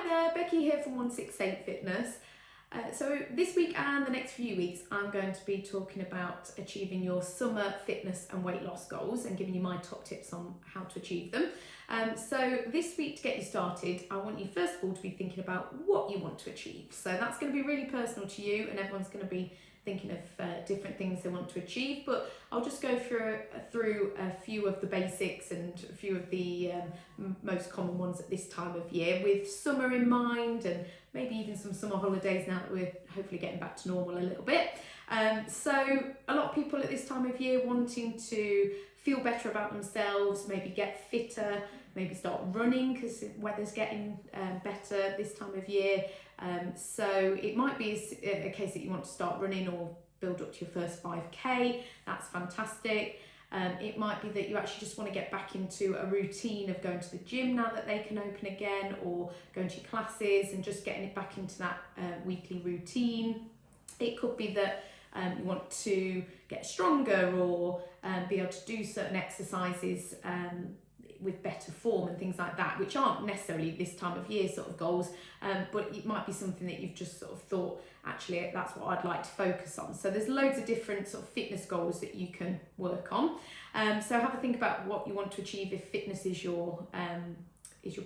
there, Becky here from 168 Fitness. So this week and the next few weeks I'm going to be talking about achieving your summer fitness and weight loss goals and giving you my top tips on how to achieve them. So this week, to get you started, I want you first of all to be thinking about what you want to achieve. So that's going to be really personal to you, and everyone's going to be thinking of different things they want to achieve, but I'll just go through a few of the basics and a few of the most common ones at this time of year, with summer in mind and maybe even some summer holidays now that we're hopefully getting back to normal a little bit. So a lot of people at this time of year wanting to feel better about themselves, maybe get fitter, maybe start running because the weather's getting better this time of year. So it might be a case that you want to start running or build up to your first 5k. That's fantastic. It might be that you actually just want to get back into a routine of going to the gym now that they can open again, or going to your classes and just getting it back into that weekly routine. It could be that you want to get stronger or be able to do certain exercises with better form and things like that, which aren't necessarily this time of year sort of goals, but it might be something that you've just sort of thought, actually that's what I'd like to focus on. So there's loads of different sort of fitness goals that you can work on. So have a think about what you want to achieve if fitness is your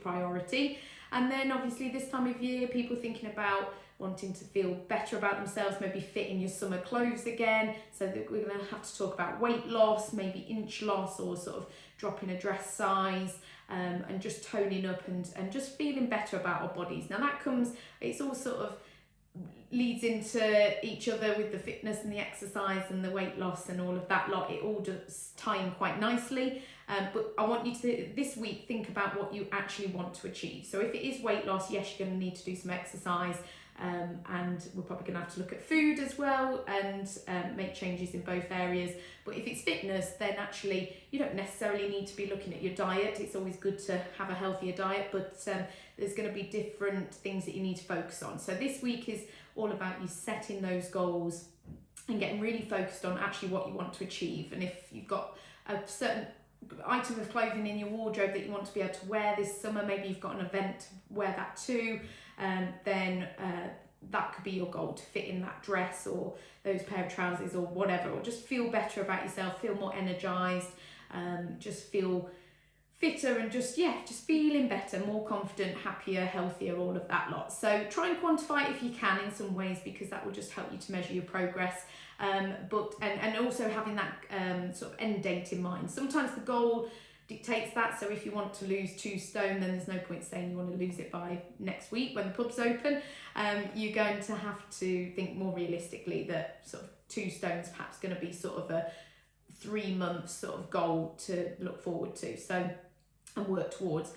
priority. And then obviously this time of year, people thinking about wanting to feel better about themselves, maybe fit in your summer clothes again. So that we're going to have to talk about weight loss, maybe inch loss, or sort of dropping a dress size, and just toning up and just feeling better about our bodies. Now it's all sort of leads into each other with the fitness and the exercise and the weight loss and all of that lot. It all does tie in quite nicely. But I want you to this week think about what you actually want to achieve. So if it is weight loss, yes, you're going to need to do some exercise. And we're probably going to have to look at food as well and make changes in both areas. But if it's fitness, then actually you don't necessarily need to be looking at your diet. It's always good to have a healthier diet, but there's going to be different things that you need to focus on. So this week is all about you setting those goals and getting really focused on actually what you want to achieve. And if you've got a certain item of clothing in your wardrobe that you want to be able to wear this summer, maybe you've got an event to wear that to, then that could be your goal, to fit in that dress or those pair of trousers or whatever, or just feel better about yourself, feel more energized, just feel fitter and just feeling better, more confident, happier, healthier, all of that lot. So try and quantify it if you can in some ways, because that will just help you to measure your progress. But also having that sort of end date in mind. Sometimes the goal dictates that. So if you want to lose 2 stone, then there's no point saying you want to lose it by next week when the pub's open. You're going to have to think more realistically that sort of 2 stones perhaps going to be sort of a 3-month sort of goal to look forward to, so and work towards.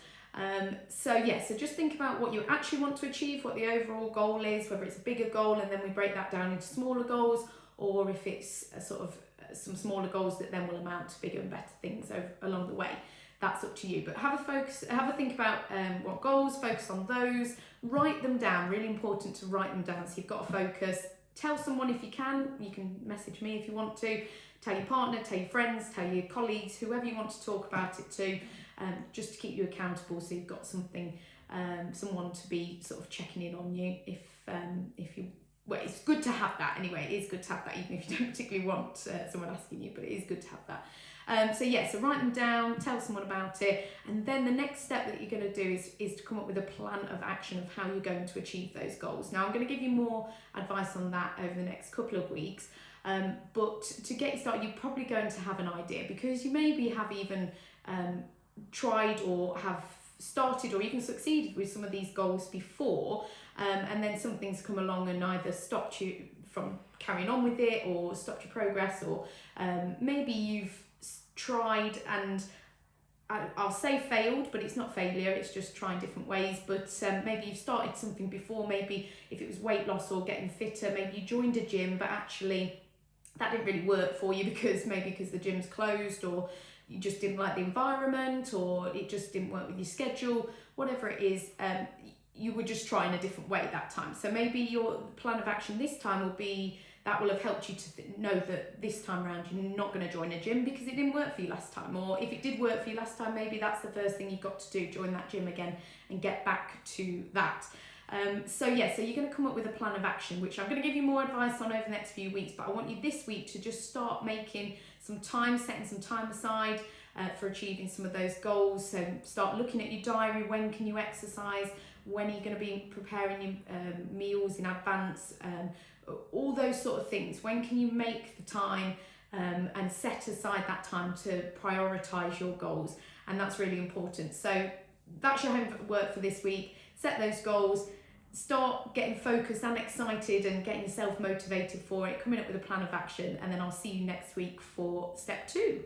So just think about what you actually want to achieve, what the overall goal is, whether it's a bigger goal and then we break that down into smaller goals, or if it's a sort of some smaller goals that then will amount to bigger and better things along the way. That's up to you, but have a think about what goals, focus on those, write them down. Really important to write them down, so you've got to focus. Tell someone if you can message me if you want to, tell your partner, tell your friends, tell your colleagues, whoever you want to talk about it to, just to keep you accountable, so you've got something, someone to be sort of checking in on you if you. Well, it's good to have that anyway. It is good to have that, even if you don't particularly want someone asking you, but it is good to have that. So write them down, tell someone about it, and then the next step that you're going to do is to come up with a plan of action of how you're going to achieve those goals. Now, I'm going to give you more advice on that over the next couple of weeks, but to get you started, you're probably going to have an idea, because you maybe have even tried or have started or even succeeded with some of these goals before, and then something's come along and either stopped you from carrying on with it or stopped your progress, or maybe you've tried and I'll say failed, but it's not failure, it's just trying different ways. But maybe you've started something before, maybe if it was weight loss or getting fitter, maybe you joined a gym but actually that didn't really work for you because the gym's closed, or you just didn't like the environment, or it just didn't work with your schedule, whatever it is, you were just trying a different way at that time. So maybe your plan of action this time will be that will have helped you to know that this time around you're not going to join a gym because it didn't work for you last time. Or if it did work for you last time, maybe that's the first thing you've got to do, join that gym again and get back to that. So you're going to come up with a plan of action, which I'm going to give you more advice on over the next few weeks, but I want you this week to just start making some time, setting some time aside for achieving some of those goals. So start looking at your diary. When can you exercise? When are you going to be preparing your meals in advance? All those sort of things. When can you make the time and set aside that time to prioritise your goals? And that's really important. So that's your homework for this week. Set those goals, start getting focused and excited and getting yourself motivated for it, coming up with a plan of action, and then I'll see you next week for step 2.